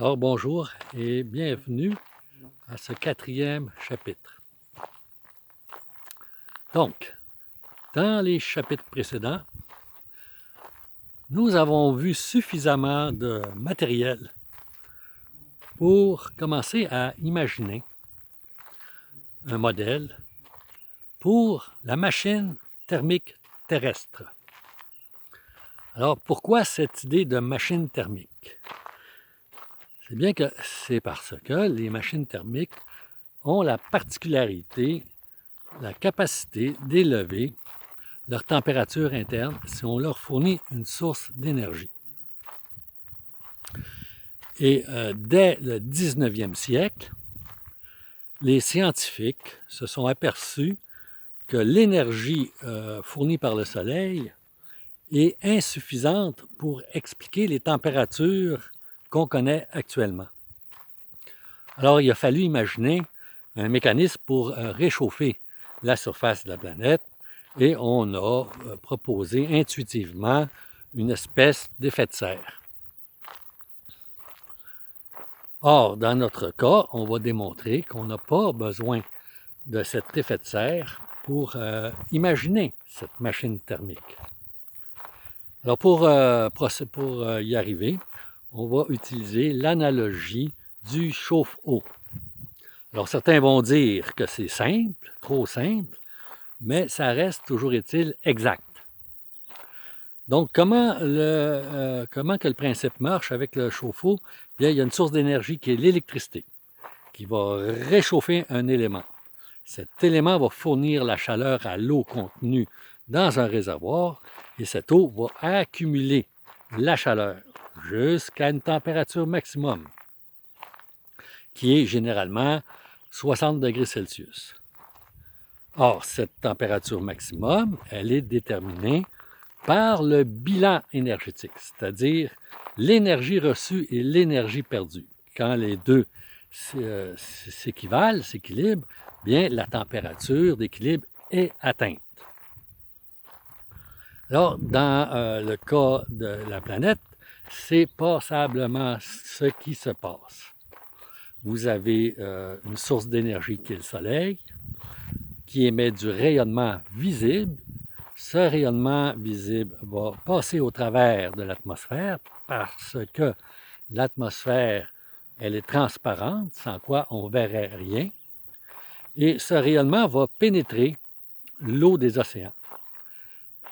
Alors bonjour et bienvenue à ce 4e chapitre. Donc, dans les chapitres précédents, nous avons vu suffisamment de matériel pour commencer à imaginer un modèle pour la machine thermique terrestre. Alors, pourquoi cette idée de machine thermique? C'est bien que c'est parce que les machines thermiques ont la particularité, la capacité d'élever leur température interne si on leur fournit une source d'énergie. Et dès le 19e siècle, les scientifiques se sont aperçus que l'énergie fournie par le Soleil est insuffisante pour expliquer les températures qu'on connaît actuellement. Alors, il a fallu imaginer un mécanisme pour réchauffer la surface de la planète et on a proposé intuitivement une espèce d'effet de serre. Or, dans notre cas, on va démontrer qu'on n'a pas besoin de cet effet de serre pour imaginer cette machine thermique. Alors, pour y arriver, on va utiliser l'analogie du chauffe-eau. Alors, certains vont dire que c'est simple, trop simple, mais ça reste, toujours est-il, exact. Donc, comment que le principe marche avec le chauffe-eau? Bien, il y a une source d'énergie qui est l'électricité, qui va réchauffer un élément. Cet élément va fournir la chaleur à l'eau contenue dans un réservoir et cette eau va accumuler la chaleur jusqu'à une température maximum, qui est généralement 60 degrés Celsius. Or, cette température maximum, elle est déterminée par le bilan énergétique, c'est-à-dire l'énergie reçue et l'énergie perdue. Quand les deux s'équilibrent, bien la température d'équilibre est atteinte. Alors, dans le cas de la planète, c'est passablement ce qui se passe. Vous avez une source d'énergie qui est le Soleil, qui émet du rayonnement visible. Ce rayonnement visible va passer au travers de l'atmosphère parce que l'atmosphère, elle est transparente, sans quoi on ne verrait rien. Et ce rayonnement va pénétrer l'eau des océans.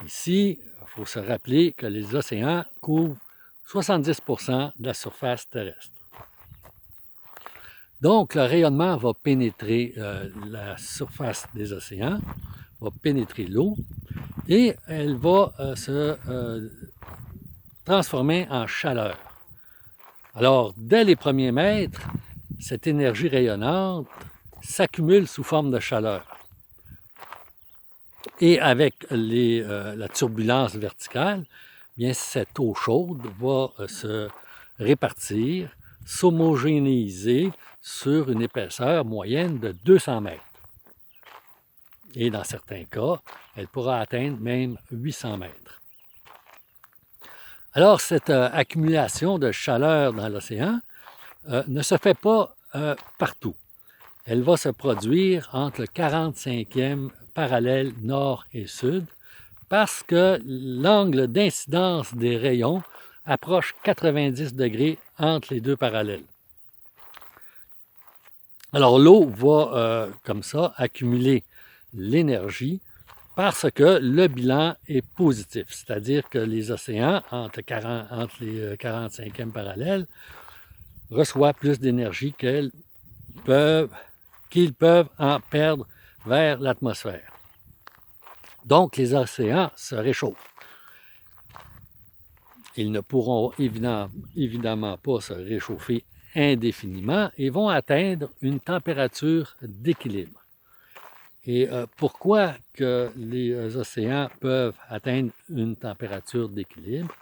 Ici, il faut se rappeler que les océans couvrent 70% de la surface terrestre. Donc, le rayonnement va pénétrer la surface des océans, va pénétrer l'eau, et elle va se transformer en chaleur. Alors, dès les premiers mètres, cette énergie rayonnante s'accumule sous forme de chaleur. Et avec la turbulence verticale, bien, cette eau chaude va se répartir, s'homogénéiser sur une épaisseur moyenne de 200 mètres. Et dans certains cas, elle pourra atteindre même 800 mètres. Alors, cette accumulation de chaleur dans l'océan ne se fait pas partout. Elle va se produire entre le 45e parallèle nord et sud parce que l'angle d'incidence des rayons approche 90 degrés entre les deux parallèles. Alors, l'eau va, comme ça, accumuler l'énergie parce que le bilan est positif, c'est-à-dire que les océans, entre les 45e parallèles, reçoivent plus d'énergie qu'ils peuvent en perdre vers l'atmosphère. Donc, les océans se réchauffent. Ils ne pourront évidemment pas se réchauffer indéfiniment et vont atteindre une température d'équilibre. Et pourquoi que les océans peuvent atteindre une température d'équilibre?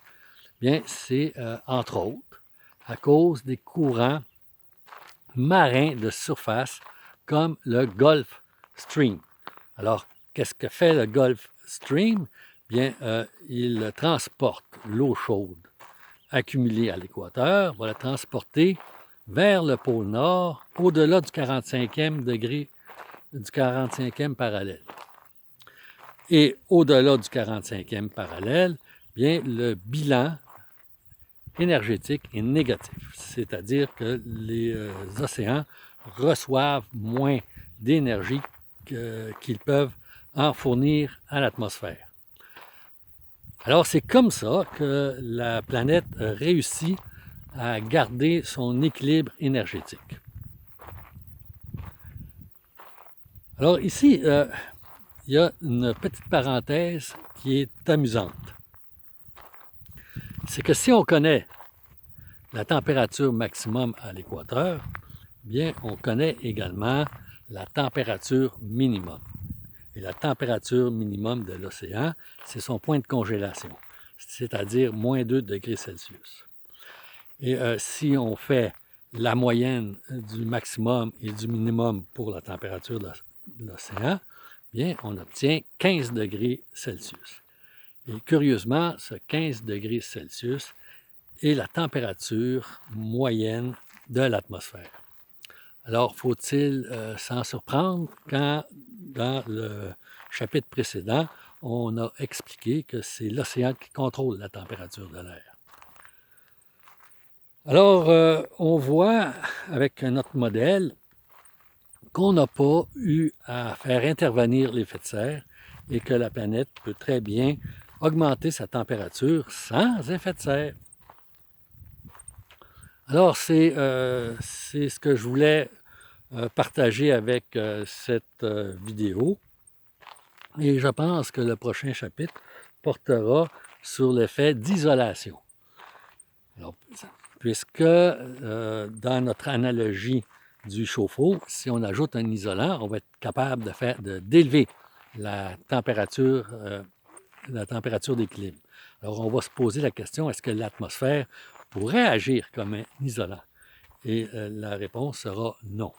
Bien, c'est entre autres à cause des courants marins de surface comme le Gulf Stream. Alors, qu'est-ce que fait le Gulf Stream? Bien, il transporte l'eau chaude accumulée à l'équateur, va la transporter vers le pôle Nord, au-delà du 45e degré, du 45e parallèle. Et au-delà du 45e parallèle, bien, le bilan énergétique est négatif, c'est-à-dire que les océans reçoivent moins d'énergie qu'ils peuvent en fournir à l'atmosphère. Alors c'est comme ça que la planète réussit à garder son équilibre énergétique. Alors ici, il y a une petite parenthèse qui est amusante. C'est que si on connaît la température maximum à l'équateur, bien, on connaît également la température minimum. Et la température minimum de l'océan, c'est son point de congélation, c'est-à-dire moins 2 degrés Celsius. Et si on fait la moyenne du maximum et du minimum pour la température de l'océan, bien, on obtient 15 degrés Celsius. Et curieusement, ce 15 degrés Celsius est la température moyenne de l'atmosphère. Alors, faut-il s'en surprendre quand, dans le chapitre précédent, on a expliqué que c'est l'océan qui contrôle la température de l'air. Alors, on voit avec notre modèle qu'on n'a pas eu à faire intervenir l'effet de serre et que la planète peut très bien augmenter sa température sans effet de serre. Alors, c'est ce que je voulais partager avec cette vidéo. Et je pense que le prochain chapitre portera sur l'effet d'isolation. Alors, puisque dans notre analogie du chauffe-eau, si on ajoute un isolant, on va être capable d'élever la température d'équilibre. Alors, on va se poser la question, est-ce que l'atmosphère pourrait agir comme un isolant? Et la réponse sera non.